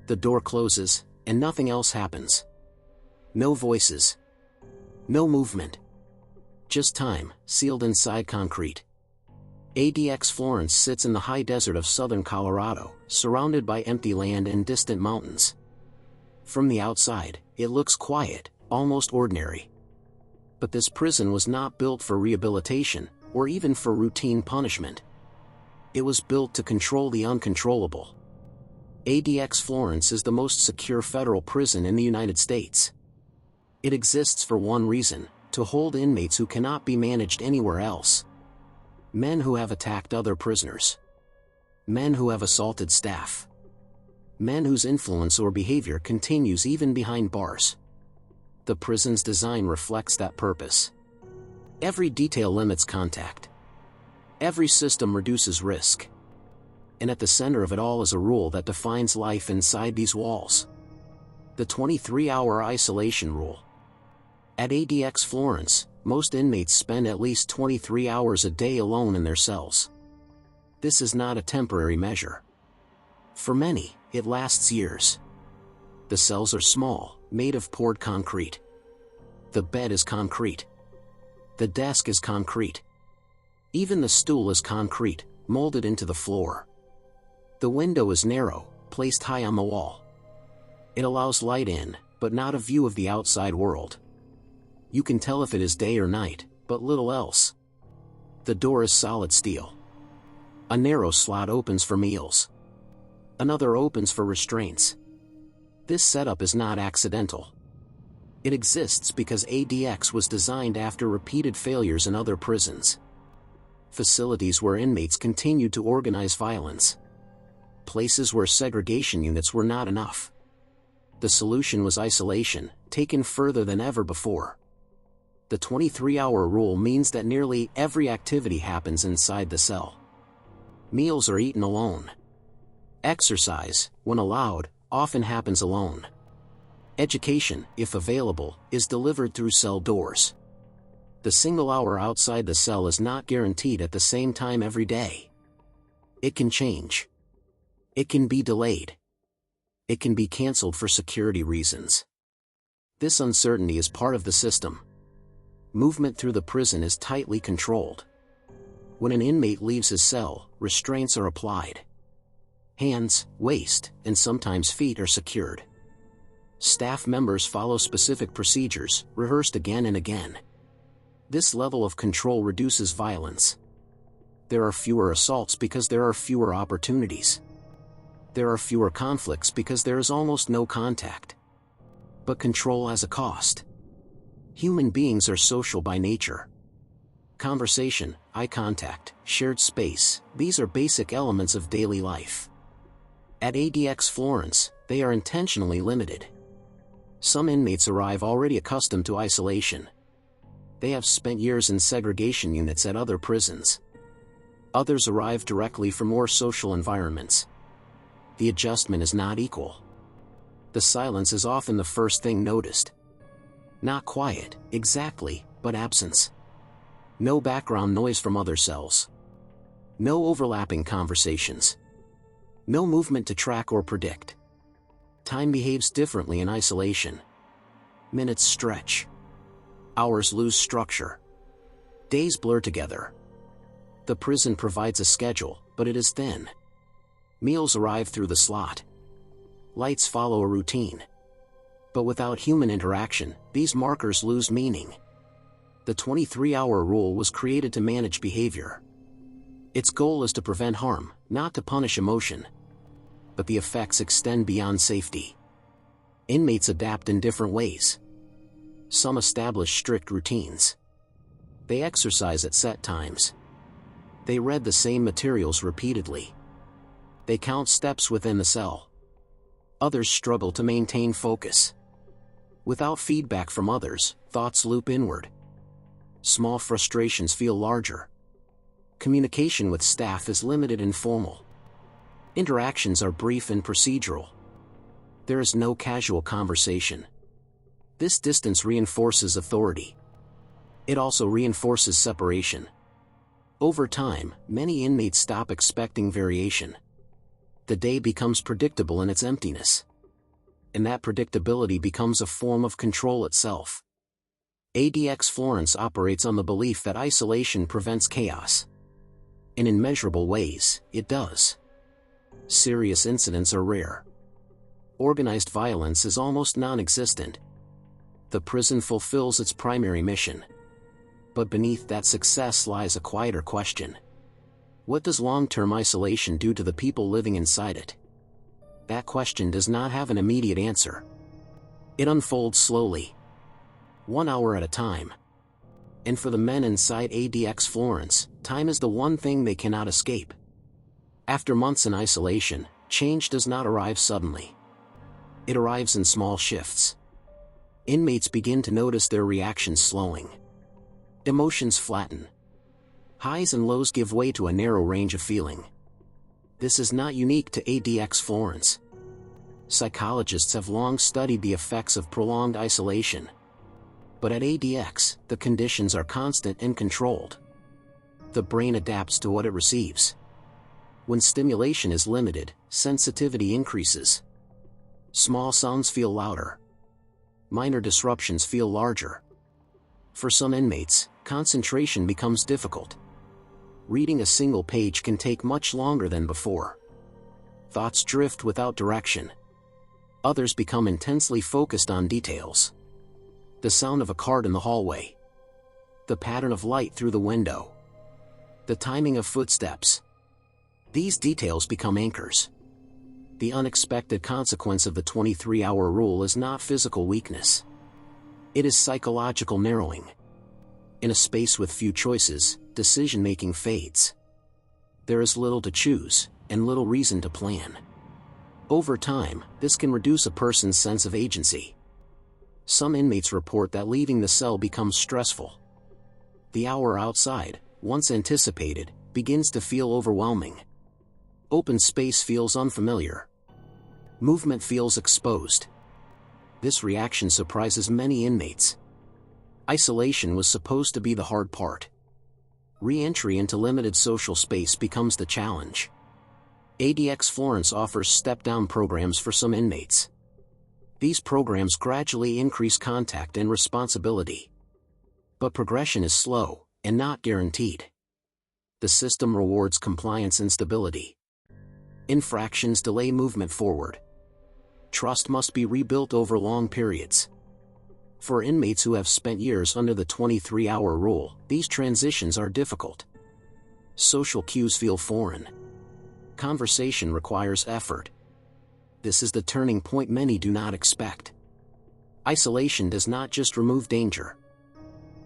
The door closes, and nothing else happens. No voices. No movement. Just time, sealed inside concrete. ADX Florence sits in the high desert of southern Colorado, surrounded by empty land and distant mountains. From the outside, it looks quiet, almost ordinary. But this prison was not built for rehabilitation, or even for routine punishment. It was built to control the uncontrollable. ADX Florence is the most secure federal prison in the United States. It exists for one reason: to hold inmates who cannot be managed anywhere else. Men who have attacked other prisoners. Men who have assaulted staff. Men whose influence or behavior continues even behind bars. The prison's design reflects that purpose. Every detail limits contact. Every system reduces risk. And at the center of it all is a rule that defines life inside these walls. The 23-hour isolation rule. At ADX Florence, most inmates spend at least 23 hours a day alone in their cells. This is not a temporary measure. For many, it lasts years. The cells are small, made of poured concrete. The bed is concrete. The desk is concrete. Even the stool is concrete, molded into the floor. The window is narrow, placed high on the wall. It allows light in, but not a view of the outside world. You can tell if it is day or night, but little else. The door is solid steel. A narrow slot opens for meals. Another opens for restraints. This setup is not accidental. It exists because ADX was designed after repeated failures in other prisons. Facilities where inmates continued to organize violence. Places where segregation units were not enough. The solution was isolation, taken further than ever before. The 23-hour rule means that nearly every activity happens inside the cell. Meals are eaten alone. Exercise, when allowed, often happens alone. Education, if available, is delivered through cell doors. The single hour outside the cell is not guaranteed at the same time every day. It can change. It can be delayed. It can be canceled for security reasons. This uncertainty is part of the system. Movement through the prison is tightly controlled. When an inmate leaves his cell, restraints are applied. Hands, waist, and sometimes feet are secured. Staff members follow specific procedures, rehearsed again and again. This level of control reduces violence. There are fewer assaults because there are fewer opportunities. There are fewer conflicts because there is almost no contact. But control has a cost. Human beings are social by nature. Conversation, eye contact, shared space, these are basic elements of daily life. At ADX Florence, they are intentionally limited. Some inmates arrive already accustomed to isolation. They have spent years in segregation units at other prisons. Others arrive directly from more social environments. The adjustment is not equal. The silence is often the first thing noticed. Not quiet, exactly, but absence. No background noise from other cells. No overlapping conversations. No movement to track or predict. Time behaves differently in isolation. Minutes stretch. Hours lose structure. Days blur together. The prison provides a schedule, but it is thin. Meals arrive through the slot. Lights follow a routine. But without human interaction, these markers lose meaning. The 23-hour rule was created to manage behavior. Its goal is to prevent harm, not to punish emotion. But the effects extend beyond safety. Inmates adapt in different ways. Some establish strict routines. They exercise at set times. They read the same materials repeatedly. They count steps within the cell. Others struggle to maintain focus. Without feedback from others, thoughts loop inward. Small frustrations feel larger. Communication with staff is limited and formal. Interactions are brief and procedural. There is no casual conversation. This distance reinforces authority. It also reinforces separation. Over time, many inmates stop expecting variation. The day becomes predictable in its emptiness. and that predictability becomes a form of control itself. ADX Florence operates on the belief that isolation prevents chaos. And in measurable ways, it does. Serious incidents are rare. Organized violence is almost non-existent. The prison fulfills its primary mission. But beneath that success lies a quieter question. What does long-term isolation do to the people living inside it? That question does not have an immediate answer. It unfolds slowly, 1 hour at a time. And for the men inside ADX Florence, time is the one thing they cannot escape. After months in isolation, change does not arrive suddenly. It arrives in small shifts. Inmates begin to notice their reactions slowing. Emotions flatten. Highs and lows give way to a narrow range of feeling. This is not unique to ADX Florence. Psychologists have long studied the effects of prolonged isolation. But at ADX, the conditions are constant and controlled. The brain adapts to what it receives. When stimulation is limited, sensitivity increases. Small sounds feel louder. Minor disruptions feel larger. For some inmates, concentration becomes difficult. Reading a single page can take much longer than before. Thoughts drift without direction. Others become intensely focused on details. The sound of a cart in the hallway. The pattern of light through the window. The timing of footsteps. These details become anchors. The unexpected consequence of the 23-hour rule is not physical weakness. It is psychological narrowing. In a space with few choices, decision-making fades. There is little to choose, and little reason to plan. Over time, this can reduce a person's sense of agency. Some inmates report that leaving the cell becomes stressful. The hour outside, once anticipated, begins to feel overwhelming. Open space feels unfamiliar. Movement feels exposed. This reaction surprises many inmates. Isolation was supposed to be the hard part. Re-entry into limited social space becomes the challenge. ADX Florence offers step-down programs for some inmates. These programs gradually increase contact and responsibility. But progression is slow, and not guaranteed. The system rewards compliance and stability. Infractions delay movement forward. Trust must be rebuilt over long periods. For inmates who have spent years under the 23-hour rule, these transitions are difficult. Social cues feel foreign. Conversation requires effort. This is the turning point many do not expect. Isolation does not just remove danger.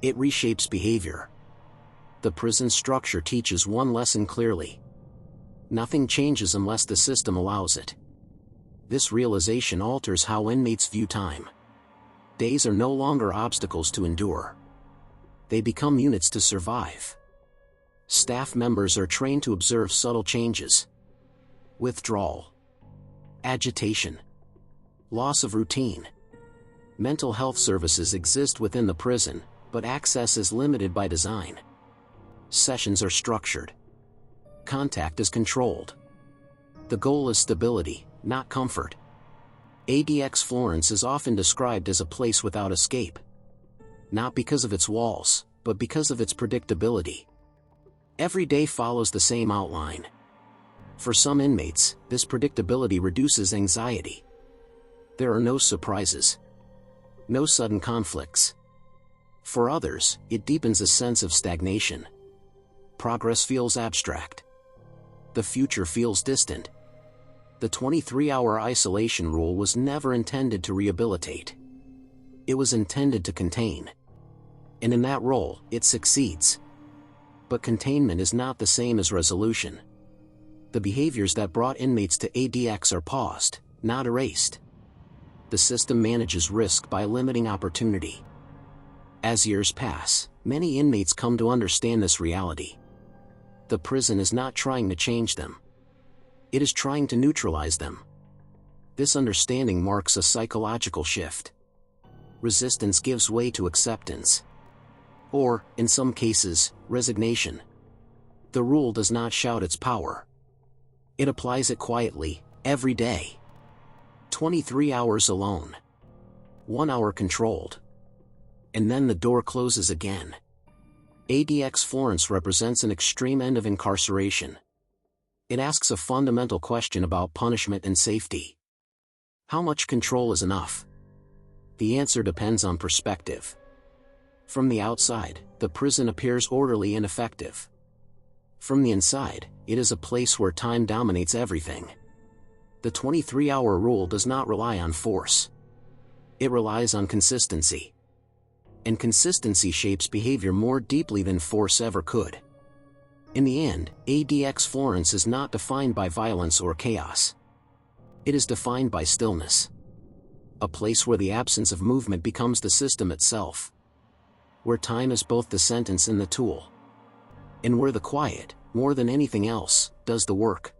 It reshapes behavior. The prison structure teaches one lesson clearly. Nothing changes unless the system allows it. This realization alters how inmates view time. Days are no longer obstacles to endure. They become units to survive. Staff members are trained to observe subtle changes. Withdrawal. Agitation. Loss of routine. Mental health services exist within the prison, but access is limited by design. Sessions are structured. Contact is controlled. The goal is stability, not comfort. ADX Florence is often described as a place without escape. Not because of its walls, but because of its predictability. Every day follows the same outline. For some inmates, this predictability reduces anxiety. There are no surprises. No sudden conflicts. For others, it deepens a sense of stagnation. Progress feels abstract. The future feels distant. The 23-hour isolation rule was never intended to rehabilitate. It was intended to contain. And in that role, it succeeds. But containment is not the same as resolution. The behaviors that brought inmates to ADX are paused, not erased. The system manages risk by limiting opportunity. As years pass, many inmates come to understand this reality. The prison is not trying to change them. It is trying to neutralize them. This understanding marks a psychological shift. Resistance gives way to acceptance. Or, in some cases, resignation. The rule does not shout its power. It applies it quietly, every day. 23 hours alone. 1 hour controlled. And then the door closes again. ADX Florence represents an extreme end of incarceration. It asks a fundamental question about punishment and safety. How much control is enough? The answer depends on perspective. From the outside, the prison appears orderly and effective. From the inside, it is a place where time dominates everything. The 23-hour rule does not rely on force. It relies on consistency. And consistency shapes behavior more deeply than force ever could. In the end, ADX Florence is not defined by violence or chaos. It is defined by stillness. A place where the absence of movement becomes the system itself. Where time is both the sentence and the tool. And where the quiet, more than anything else, does the work.